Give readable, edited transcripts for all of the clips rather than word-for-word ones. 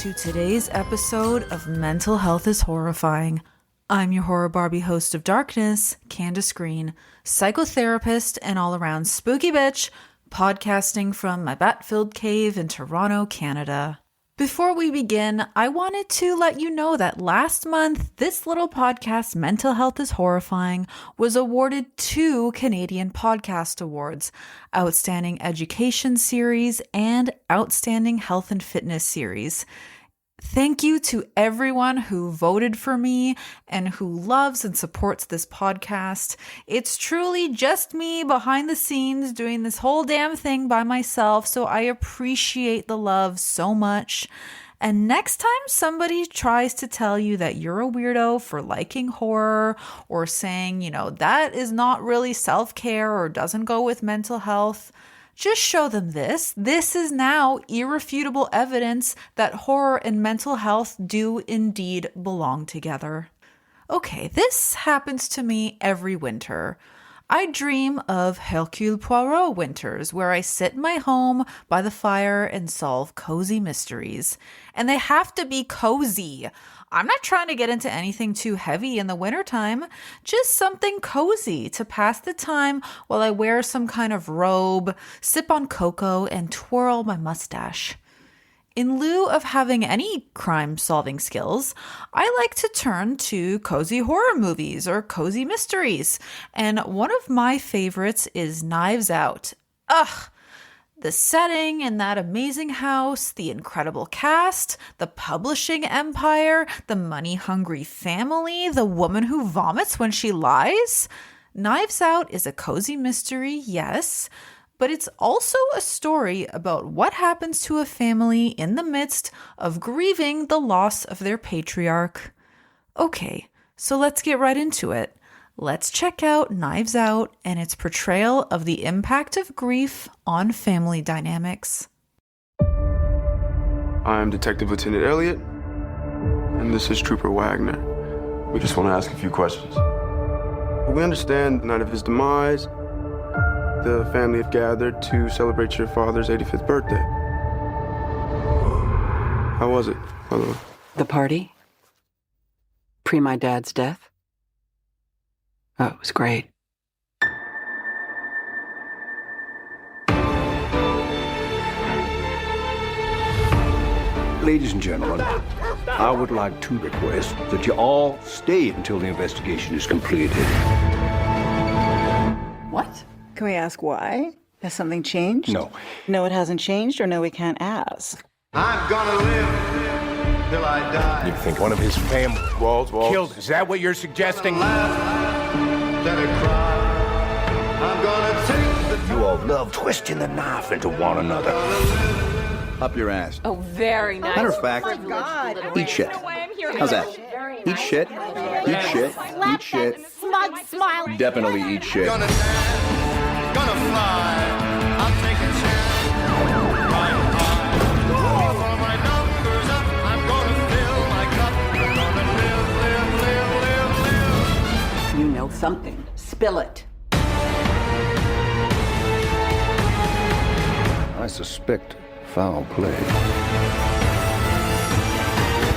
to today's episode of Mental Health is Horrifying. I'm your Horror Barbie host of Darkness, Candace Green, psychotherapist and all-around spooky bitch, podcasting from my bat-filled cave in Toronto, Canada. Before we begin, I wanted to let you know that last month, this little podcast, Mental Health is Horrifying, was awarded 2 Canadian Podcast Awards, Outstanding Education Series and Outstanding Health and Fitness Series. Thank you to everyone who voted for me and who loves and supports this podcast. It's truly just me behind the scenes doing this whole damn thing by myself, so I appreciate the love so much. And next time somebody tries to tell you that you're a weirdo for liking horror or saying, that is not really self-care or doesn't go with mental health, just show them this. This is now irrefutable evidence that horror and mental health do indeed belong together. Okay, this happens to me every winter. I dream of Hercule Poirot winters, where I sit in my home by the fire and solve cozy mysteries. And they have to be cozy. I'm not trying to get into anything too heavy in the wintertime, just something cozy to pass the time while I wear some kind of robe, sip on cocoa, and twirl my mustache. In lieu of having any crime-solving skills, I like to turn to cozy horror movies or cozy mysteries, and one of my favorites is Knives Out. Ugh! The setting in that amazing house, the incredible cast, the publishing empire, the money-hungry family, the woman who vomits when she lies. Knives Out is a cozy mystery, yes, but it's also a story about what happens to a family in the midst of grieving the loss of their patriarch. Okay, so let's get right into it. Let's check out Knives Out and its portrayal of the impact of grief on family dynamics. I'm Detective Lieutenant Elliot, and this is Trooper Wagner. We just want to ask a few questions. We understand the night of his demise, the family have gathered to celebrate your father's 85th birthday. How was it, by the way? The party? Pre my dad's death? Oh, it was great. Ladies and gentlemen, I would like to request that you all stay until the investigation is completed. What? Can we ask why? Has something changed? No. No, it hasn't changed, or no, we can't ask. I'm gonna live till I die. You think one of his family Walls. killed? Is that what you're suggesting? Then I cry. I'm gonna take the You all love twisting the knife into one another. Up your ass. Oh, very nice. Matter of fact, eat shit. How's that? Eat shit, eat shit, eat shit. Smug smile. Definitely eat shit. gonna dance, gonna fly. I'm taking chances. Right high. For my numbers up, I'm gonna fill my cup. I'm gonna live. You know something. Spill it. I suspect foul play.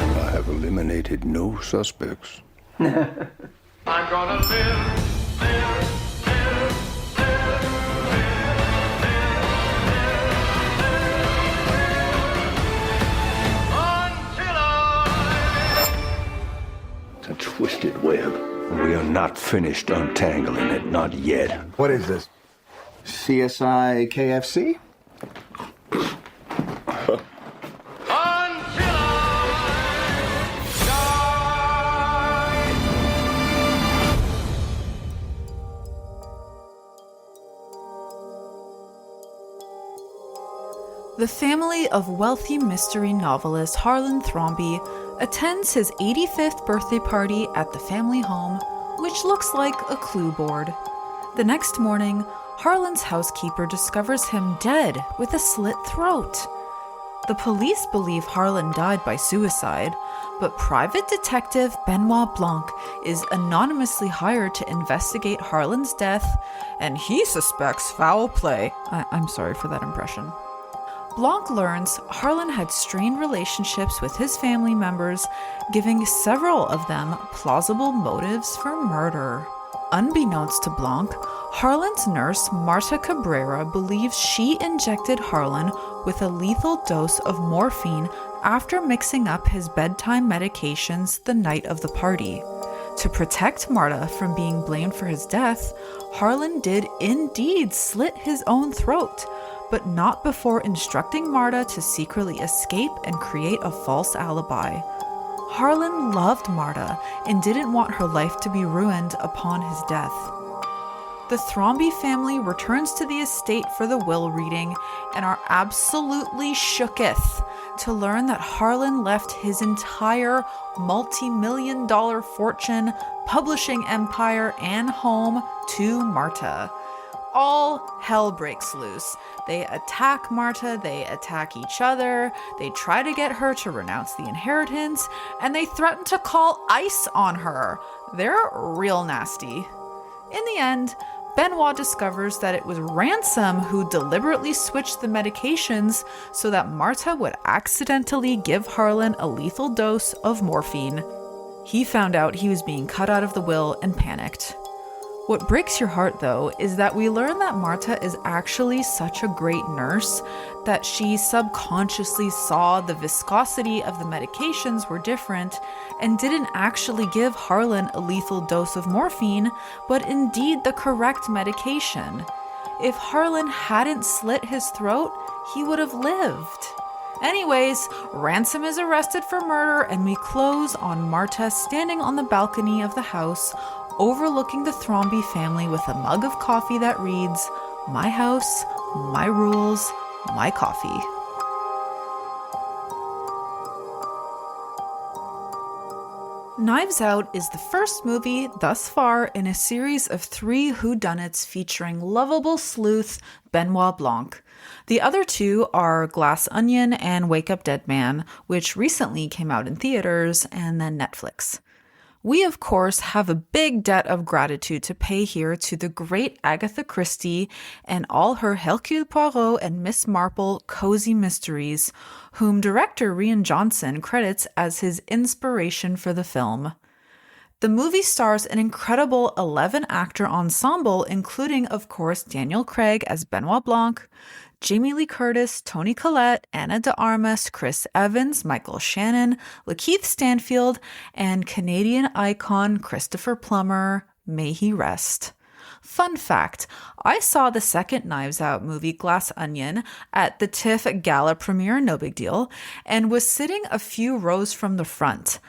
And I have eliminated no suspects. I'm gonna live. It's a twisted web. We are not finished untangling it, not yet. What is this? CSI KFC? The family of wealthy mystery novelist Harlan Thrombey attends his 85th birthday party at the family home, which looks like a clue board. The next morning, Harlan's housekeeper discovers him dead with a slit throat. The police believe Harlan died by suicide, but Private Detective Benoit Blanc is anonymously hired to investigate Harlan's death, and he suspects foul play. I'm sorry for that impression. Blanc learns Harlan had strained relationships with his family members, giving several of them plausible motives for murder. Unbeknownst to Blanc, Harlan's nurse, Marta Cabrera, believes she injected Harlan with a lethal dose of morphine after mixing up his bedtime medications the night of the party. To protect Marta from being blamed for his death, Harlan did indeed slit his own throat, but not before instructing Marta to secretly escape and create a false alibi. Harlan loved Marta and didn't want her life to be ruined upon his death. The Thromby family returns to the estate for the will reading and are absolutely shooketh to learn that Harlan left his entire multi-million-dollar fortune, publishing empire, and home to Marta. All hell breaks loose. They attack Marta, they attack each other, they try to get her to renounce the inheritance, and they threaten to call ICE on her. They're real nasty. In the end, Benoit discovers that it was Ransom who deliberately switched the medications so that Marta would accidentally give Harlan a lethal dose of morphine. He found out he was being cut out of the will and panicked. What breaks your heart, though, is that we learn that Marta is actually such a great nurse that she subconsciously saw the viscosity of the medications were different and didn't actually give Harlan a lethal dose of morphine, but indeed the correct medication. If Harlan hadn't slit his throat, he would have lived. Anyways, Ransom is arrested for murder, and we close on Marta standing on the balcony of the house, overlooking the Thromby family with a mug of coffee that reads, "My house, my rules, my coffee." Knives Out is the first movie thus far in a series of 3 whodunits featuring lovable sleuth Benoit Blanc. The other 2 are Glass Onion and Wake Up Dead Man, which recently came out in theaters and then Netflix. We, of course, have a big debt of gratitude to pay here to the great Agatha Christie and all her Hercule Poirot and Miss Marple cozy mysteries, whom director Rian Johnson credits as his inspiration for the film. The movie stars an incredible 11-actor ensemble, including, of course, Daniel Craig as Benoit Blanc, Jamie Lee Curtis, Toni Collette, Ana de Armas, Chris Evans, Michael Shannon, Lakeith Stanfield, and Canadian icon Christopher Plummer, may he rest. Fun fact, I saw the second Knives Out movie, Glass Onion, at the TIFF Gala premiere, no big deal, and was sitting a few rows from the front.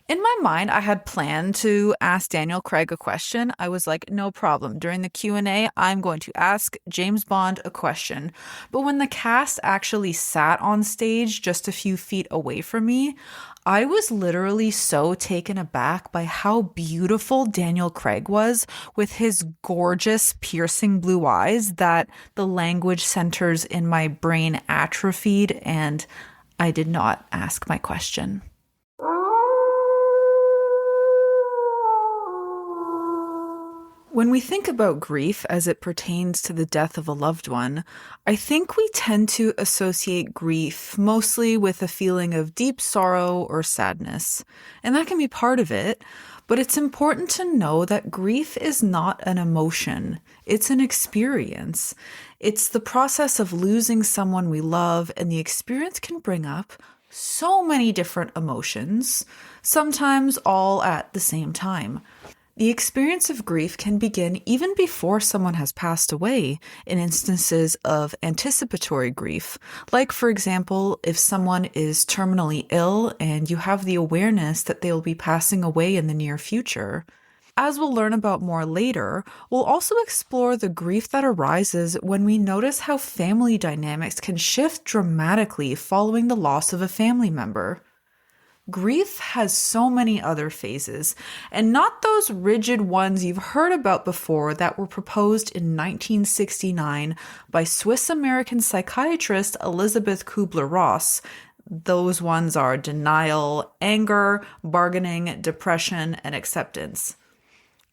In my mind, I had planned to ask Daniel Craig a question. I was like, no problem. During the Q&A, I'm going to ask James Bond a question. But when the cast actually sat on stage just a few feet away from me, I was literally so taken aback by how beautiful Daniel Craig was with his gorgeous, piercing blue eyes that the language centers in my brain atrophied, and I did not ask my question. When we think about grief as it pertains to the death of a loved one, I think we tend to associate grief mostly with a feeling of deep sorrow or sadness. And that can be part of it, but it's important to know that grief is not an emotion. It's an experience. It's the process of losing someone we love, and the experience can bring up so many different emotions, sometimes all at the same time. The experience of grief can begin even before someone has passed away in instances of anticipatory grief. Like, for example, if someone is terminally ill and you have the awareness that they will be passing away in the near future. As we'll learn about more later, we'll also explore the grief that arises when we notice how family dynamics can shift dramatically following the loss of a family member. Grief has so many other phases, and not those rigid ones you've heard about before that were proposed in 1969 by Swiss-American psychiatrist Elizabeth Kubler-Ross. Those ones are denial, anger, bargaining, depression, and acceptance.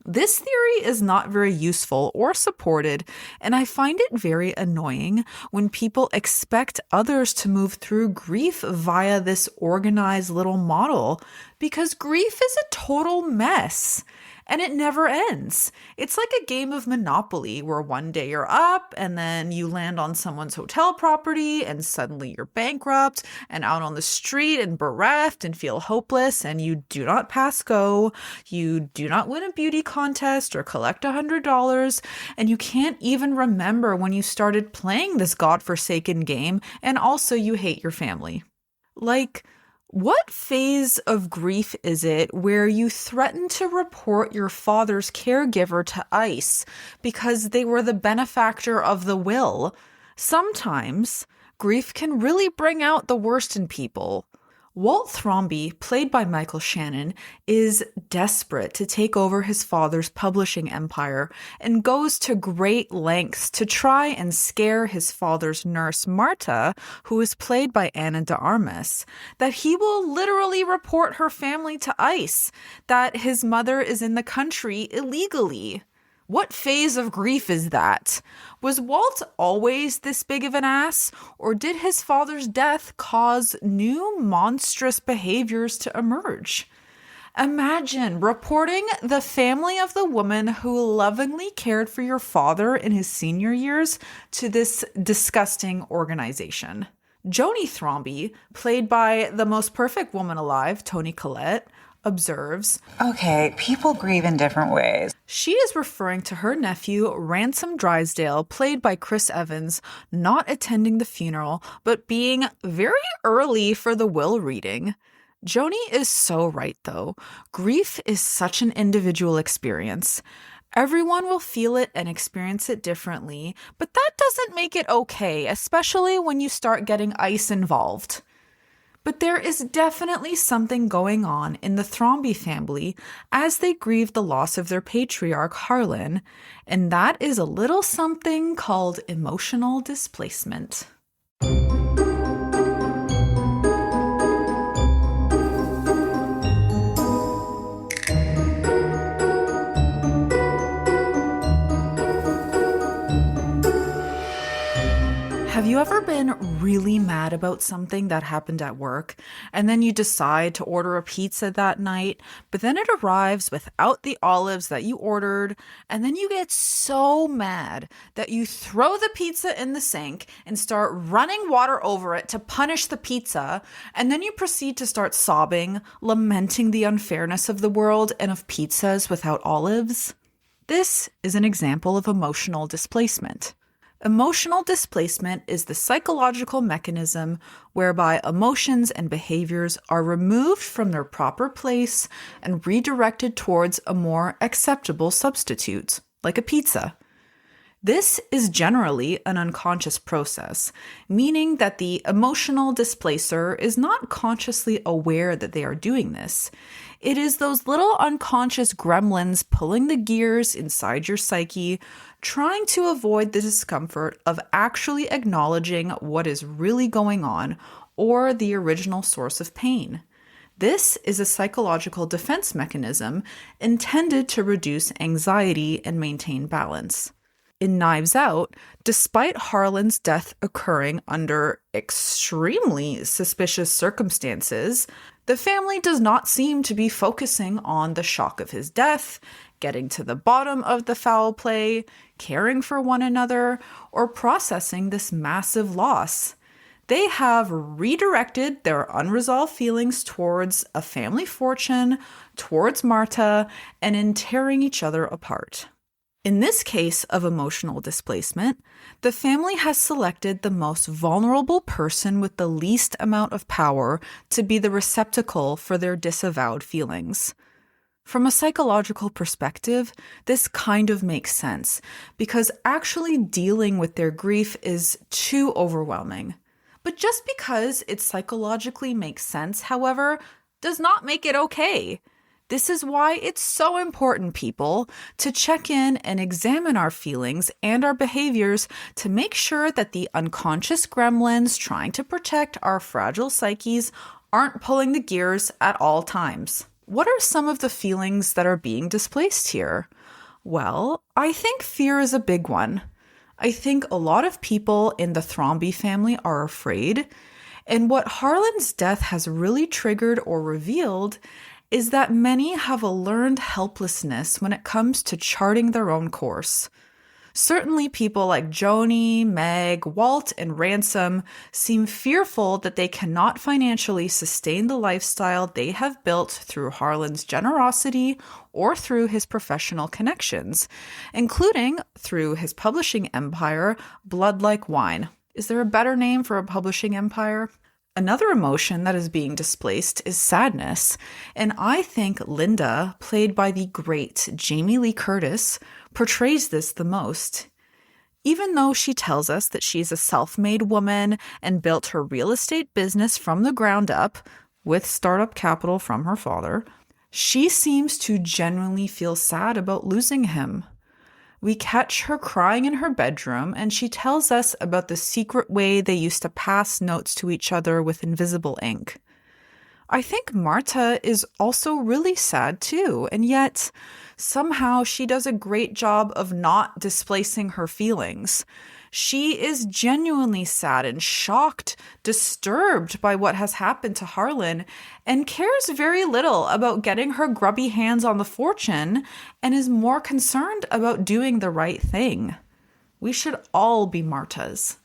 This theory is not very useful or supported, and I find it very annoying when people expect others to move through grief via this organized little model, because grief is a total mess. And it never ends. It's like a game of Monopoly where one day you're up and then you land on someone's hotel property and suddenly you're bankrupt and out on the street and bereft and feel hopeless, and you do not pass go. You do not win a beauty contest or collect $100, and you can't even remember when you started playing this godforsaken game, and also you hate your family. Like, what phase of grief is it where you threaten to report your father's caregiver to ICE because they were the benefactor of the will? Sometimes grief can really bring out the worst in people. Walt Thromby, played by Michael Shannon, is desperate to take over his father's publishing empire and goes to great lengths to try and scare his father's nurse, Marta, who is played by Ana de Armas, that he will literally report her family to ICE, that his mother is in the country illegally. What phase of grief is that? Was Walt always this big of an ass, or did his father's death cause new monstrous behaviors to emerge? Imagine reporting the family of the woman who lovingly cared for your father in his senior years to this disgusting organization. Joni Thromby, played by the most perfect woman alive, Toni Collette, observes, "Okay, people grieve in different ways." She is referring to her nephew, Ransom Drysdale, played by Chris Evans, not attending the funeral, but being very early for the will reading. Joni is so right, though. Grief is such an individual experience. Everyone will feel it and experience it differently, but that doesn't make it okay, especially when you start getting ICE involved. But there is definitely something going on in the Thromby family as they grieve the loss of their patriarch, Harlan, and that is a little something called emotional displacement. Have you ever been really mad about something that happened at work, and then you decide to order a pizza that night, but then it arrives without the olives that you ordered, and then you get so mad that you throw the pizza in the sink and start running water over it to punish the pizza, and then you proceed to start sobbing, lamenting the unfairness of the world and of pizzas without olives? This is an example of emotional displacement. Emotional displacement is the psychological mechanism whereby emotions and behaviors are removed from their proper place and redirected towards a more acceptable substitute, like a pizza. This is generally an unconscious process, meaning that the emotional displacer is not consciously aware that they are doing this. It is those little unconscious gremlins pulling the gears inside your psyche, trying to avoid the discomfort of actually acknowledging what is really going on or the original source of pain. This is a psychological defense mechanism intended to reduce anxiety and maintain balance. In Knives Out, despite Harlan's death occurring under extremely suspicious circumstances, the family does not seem to be focusing on the shock of his death, getting to the bottom of the foul play, caring for one another, or processing this massive loss. They have redirected their unresolved feelings towards a family fortune, towards Marta, and in tearing each other apart. In this case of emotional displacement, the family has selected the most vulnerable person with the least amount of power to be the receptacle for their disavowed feelings. From a psychological perspective, this kind of makes sense because actually dealing with their grief is too overwhelming. But just because it psychologically makes sense, however, does not make it okay. This is why it's so important, people, to check in and examine our feelings and our behaviors to make sure that the unconscious gremlins trying to protect our fragile psyches aren't pulling the gears at all times. What are some of the feelings that are being displaced here? Well, I think fear is a big one. I think a lot of people in the Thrombey family are afraid, and what Harlan's death has really triggered or revealed is that many have a learned helplessness when it comes to charting their own course. Certainly people like Joni, Meg, Walt, and Ransom seem fearful that they cannot financially sustain the lifestyle they have built through Harlan's generosity or through his professional connections, including through his publishing empire, Blood Like Wine. Is there a better name for a publishing empire? Another emotion that is being displaced is sadness, and I think Linda, played by the great Jamie Lee Curtis, portrays this the most. Even though she tells us that she's a self-made woman and built her real estate business from the ground up, with startup capital from her father, she seems to genuinely feel sad about losing him. We catch her crying in her bedroom, and she tells us about the secret way they used to pass notes to each other with invisible ink. I think Marta is also really sad too, and yet somehow she does a great job of not displacing her feelings. She is genuinely sad and shocked, disturbed by what has happened to Harlan, and cares very little about getting her grubby hands on the fortune and is more concerned about doing the right thing. We should all be Martas.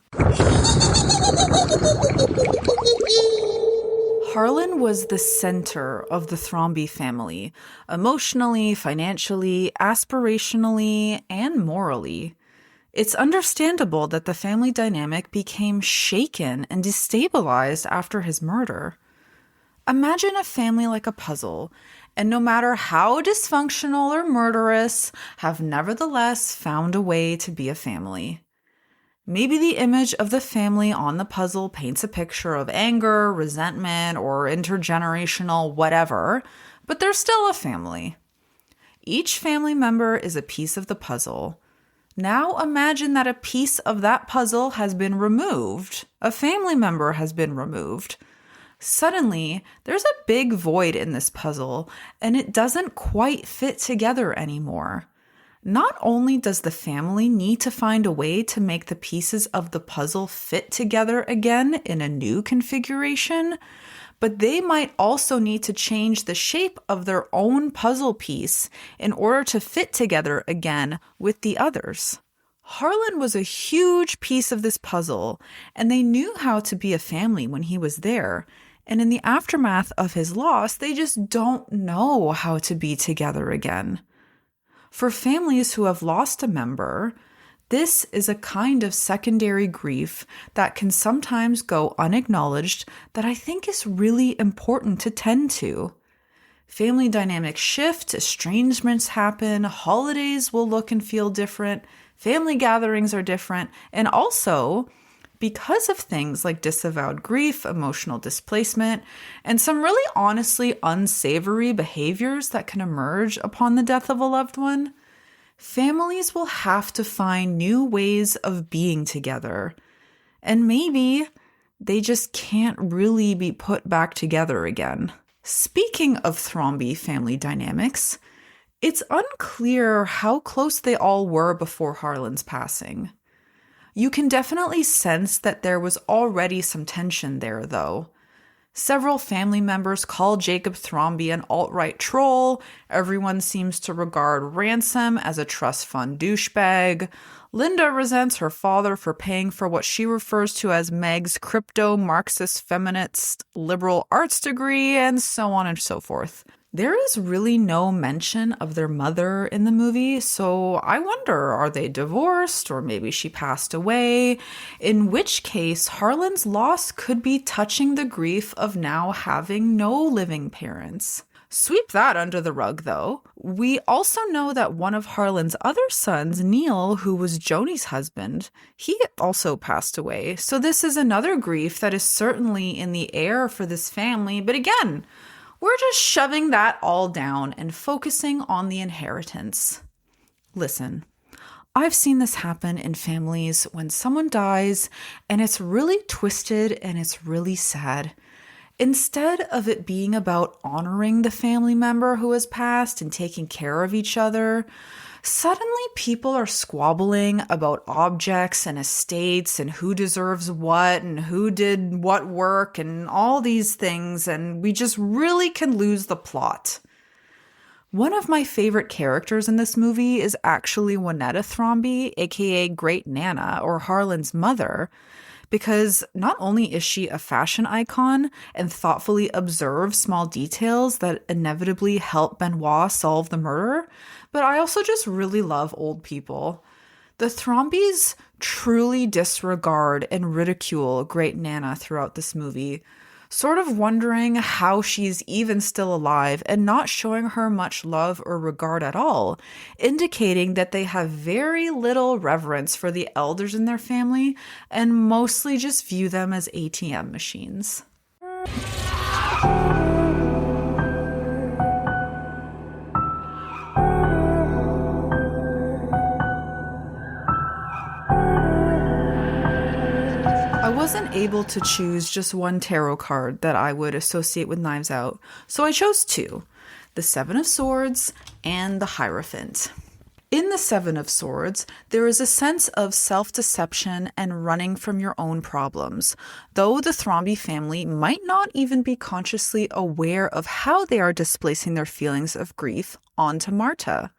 Harlan was the center of the Thrombey family, emotionally, financially, aspirationally, and morally. It's understandable that the family dynamic became shaken and destabilized after his murder. Imagine a family like a puzzle, and no matter how dysfunctional or murderous, have nevertheless found a way to be a family. Maybe the image of the family on the puzzle paints a picture of anger, resentment, or intergenerational whatever, but they're still a family. Each family member is a piece of the puzzle. Now imagine that a piece of that puzzle has been removed. A family member has been removed. Suddenly, there's a big void in this puzzle, and it doesn't quite fit together anymore. Not only does the family need to find a way to make the pieces of the puzzle fit together again in a new configuration, but they might also need to change the shape of their own puzzle piece in order to fit together again with the others. Harlan was a huge piece of this puzzle, and they knew how to be a family when he was there. And in the aftermath of his loss, they just don't know how to be together again. For families who have lost a member, this is a kind of secondary grief that can sometimes go unacknowledged that I think is really important to tend to. Family dynamics shift, estrangements happen, holidays will look and feel different, family gatherings are different, and also, because of things like disavowed grief, emotional displacement, and some really honestly unsavory behaviors that can emerge upon the death of a loved one, families will have to find new ways of being together. And maybe they just can't really be put back together again. Speaking of Thrombey family dynamics, it's unclear how close they all were before Harlan's passing. You can definitely sense that there was already some tension there, though. Several family members call Jacob Thrombey an alt-right troll. Everyone seems to regard Ransom as a trust fund douchebag. Linda resents her father for paying for what she refers to as Meg's crypto-Marxist feminist liberal arts degree, and so on and so forth. There is really no mention of their mother in the movie, so I wonder, are they divorced or maybe she passed away? In which case, Harlan's loss could be touching the grief of now having no living parents. Sweep that under the rug, though. We also know that one of Harlan's other sons, Neil, who was Joni's husband, he also passed away. So this is another grief that is certainly in the air for this family, but again, we're just shoving that all down and focusing on the inheritance. Listen, I've seen this happen in families when someone dies and it's really twisted and it's really sad. Instead of it being about honoring the family member who has passed and taking care of each other, suddenly people are squabbling about objects and estates and who deserves what and who did what work and all these things, and we just really can lose the plot. One of my favorite characters in this movie is actually Juanetta Thromby, aka Great Nana, or Harlan's mother, because not only is she a fashion icon and thoughtfully observes small details that inevitably help Benoit solve the murder, but I also just really love old people. The Thrombys truly disregard and ridicule Great Nana throughout this movie, sort of wondering how she's even still alive and not showing her much love or regard at all, indicating that they have very little reverence for the elders in their family and mostly just view them as ATM machines. I wasn't able to choose just one tarot card that I would associate with Knives Out, so I chose two, the Seven of Swords and the Hierophant. In the Seven of Swords, there is a sense of self-deception and running from your own problems, though the Thromby family might not even be consciously aware of how they are displacing their feelings of grief onto Marta.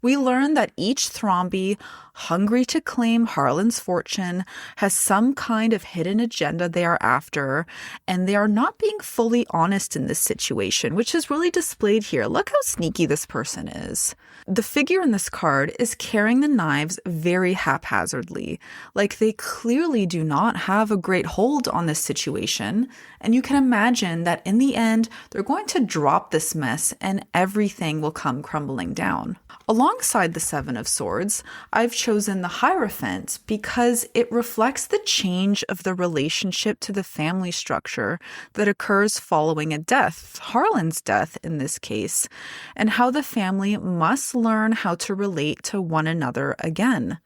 We learn that each Thromby, hungry to claim Harlan's fortune, has some kind of hidden agenda they are after, and they are not being fully honest in this situation, which is really displayed here. Look how sneaky this person is. The figure in this card is carrying the knives very haphazardly, like they clearly do not have a great hold on this situation, and you can imagine that in the end, they're going to drop this mess and everything will come crumbling down. Alongside the Seven of Swords, I've chosen the Hierophant because it reflects the change of the relationship to the family structure that occurs following a death, Harlan's death in this case, and how the family must learn how to relate to one another again.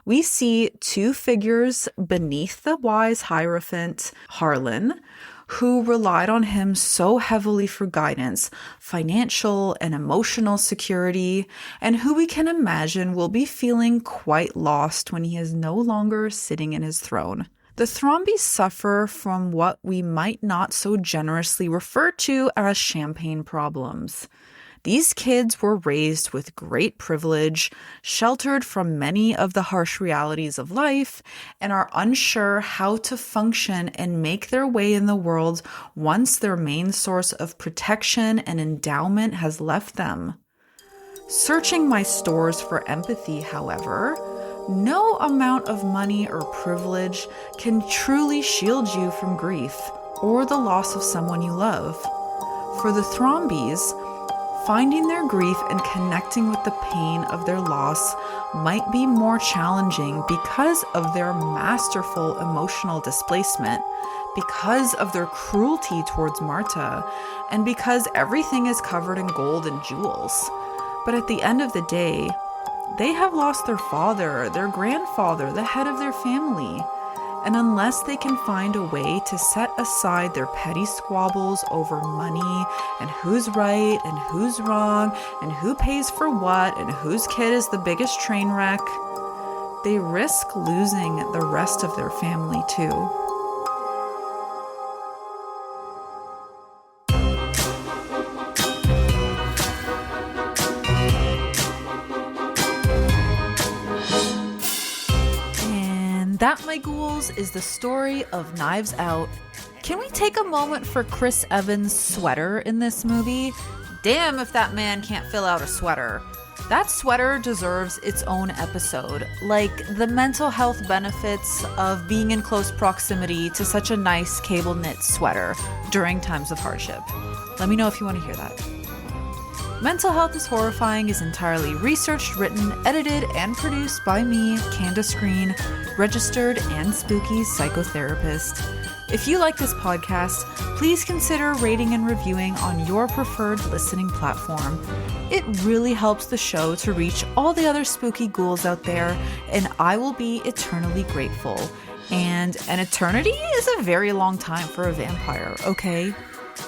We see two figures beneath the wise Hierophant, Harlan, who relied on him so heavily for guidance, financial and emotional security, and who we can imagine will be feeling quite lost when he is no longer sitting in his throne. The Thrombys suffer from what we might not so generously refer to as champagne problems. These kids were raised with great privilege, sheltered from many of the harsh realities of life, and are unsure how to function and make their way in the world once their main source of protection and endowment has left them. Searching my stores for empathy, however, no amount of money or privilege can truly shield you from grief or the loss of someone you love. For the Thrombys, finding their grief and connecting with the pain of their loss might be more challenging because of their masterful emotional displacement, because of their cruelty towards Marta, and because everything is covered in gold and jewels. But at the end of the day, they have lost their father, their grandfather, the head of their family. And unless they can find a way to set aside their petty squabbles over money and who's right and who's wrong and who pays for what and whose kid is the biggest train wreck, they risk losing the rest of their family too. That, my ghouls, is the story of Knives Out. Can we take a moment for Chris Evans' sweater in this movie? Damn if that man can't fill out a sweater. That sweater deserves its own episode, like the mental health benefits of being in close proximity to such a nice cable knit sweater during times of hardship. Let me know if you want to hear that. Mental Health is Horrifying is entirely researched, written, edited, and produced by me, Candace Green, registered and spooky psychotherapist. If you like this podcast, please consider rating and reviewing on your preferred listening platform. It really helps the show to reach all the other spooky ghouls out there, and I will be eternally grateful. And an eternity is a very long time for a vampire, okay?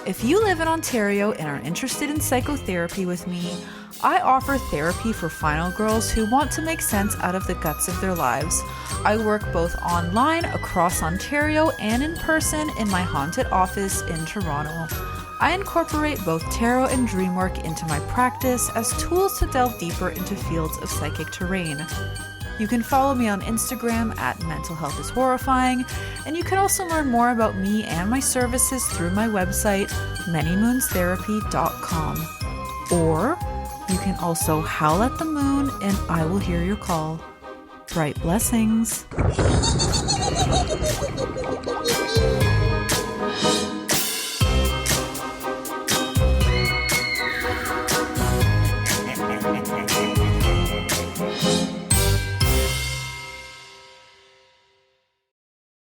If you live in Ontario and are interested in psychotherapy with me, I offer therapy for final girls who want to make sense out of the guts of their lives. I work both online across Ontario and in person in my haunted office in Toronto. I incorporate both tarot and dream work into my practice as tools to delve deeper into fields of psychic terrain. You can follow me on Instagram at Mental Health is Horrifying, and you can also learn more about me and my services through my website, manymoonstherapy.com. Or you can also howl at the moon and I will hear your call. Bright blessings.